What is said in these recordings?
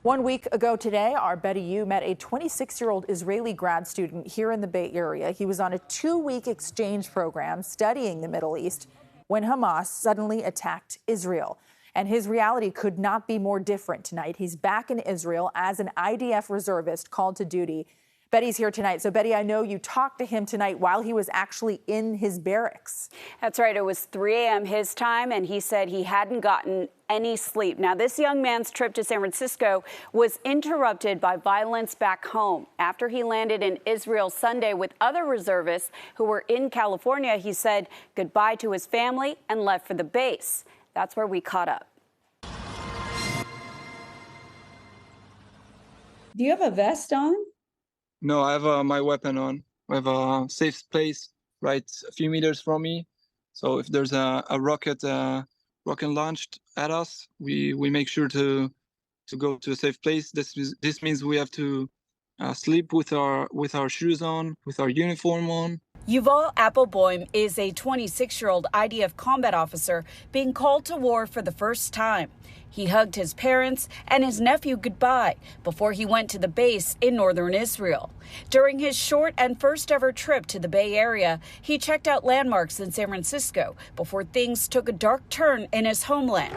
1 week ago today, our Betty Yu met a 26-year-old Israeli grad student here in the Bay Area. He was on a 2-week exchange program studying the Middle East when Hamas suddenly attacked Israel. And his reality could not be more different tonight. He's back in Israel as an IDF reservist called to duty. Betty's here tonight. So, Betty, I know you talked to him tonight while he was actually in his barracks. That's right. It was 3 a.m. his time, and he said he hadn't gotten any sleep. Now, this young man's trip to San Francisco was interrupted by violence back home. After he landed in Israel Sunday with other reservists who were in California, he said goodbye to his family and left for the base. That's where we caught up. Do you have a vest on? No, I have my weapon on. I have a safe place right a few meters from me. So if there's a rocket launched at us, we make sure to go to a safe place. This means we have to sleep with our shoes on, with our uniform on. Yuval Appelboim is a 26-year-old IDF combat officer being called to war for the first time. He hugged his parents and his nephew goodbye before he went to the base in northern Israel. During his short and first ever trip to the Bay Area, he checked out landmarks in San Francisco before things took a dark turn in his homeland.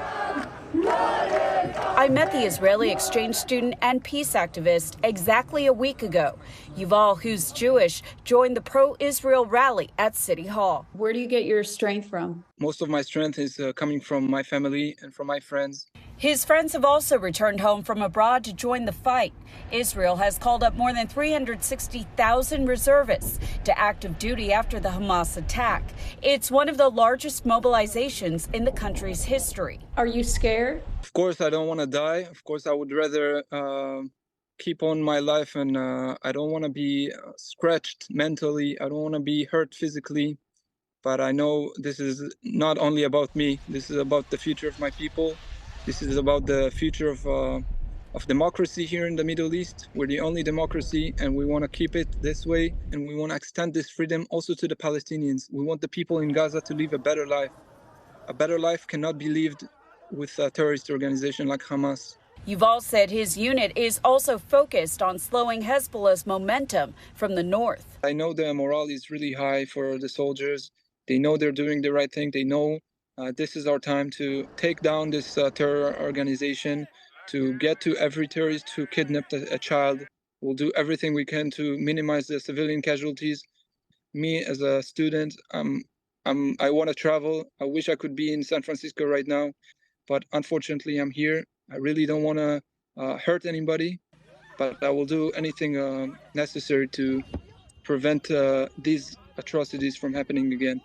I met the Israeli exchange student and peace activist exactly a week ago. Yuval, who's Jewish, joined the pro-Israel rally at City Hall. Where do you get your strength from? Most of my strength is coming from my family and from my friends. His friends have also returned home from abroad to join the fight. Israel has called up more than 360,000 reservists to active duty after the Hamas attack. It's one of the largest mobilizations in the country's history. Are you scared? Of course, I don't want to die. Of course, I would rather keep on my life, and I don't want to be scratched mentally. I don't want to be hurt physically. But I know this is not only about me. This is about the future of my people. This is about the future of democracy here in the Middle East. We're the only democracy, and we want to keep it this way. And we want to extend this freedom also to the Palestinians. We want the people in Gaza to live a better life. A better life cannot be lived with a terrorist organization like Hamas. Yuval said his unit is also focused on slowing Hezbollah's momentum from the north. I know the morale is really high for the soldiers. They know they're doing the right thing. They know this is our time to take down this terror organization, to get to every terrorist who kidnapped a child. We'll do everything we can to minimize the civilian casualties. Me as a student, I want to travel. I wish I could be in San Francisco right now, but unfortunately I'm here. I really don't want to hurt anybody, but I will do anything necessary to prevent these atrocities from happening again.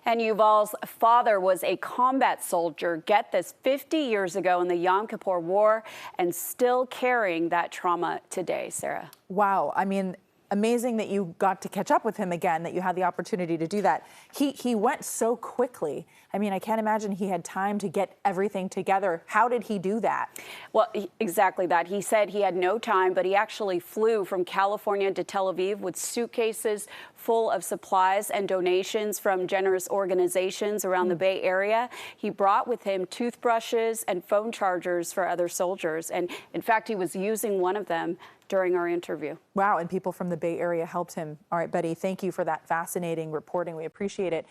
And Yuval's father was a combat soldier, get this, 50 years ago in the Yom Kippur War, and still carrying that trauma today, Sarah. Wow. I mean, amazing that you got to catch up with him again, that you had the opportunity to do that. He went so quickly. I mean, I can't imagine he had time to get everything together. How did he do that? Well, exactly that. He said he had no time, but he actually flew from California to Tel Aviv with suitcases full of supplies and donations from generous organizations around the Bay Area. He brought with him toothbrushes and phone chargers for other soldiers. And in fact, he was using one of them during our interview. Wow, and people from the Bay Area helped him. All right, Betty, thank you for that fascinating reporting. We appreciate it.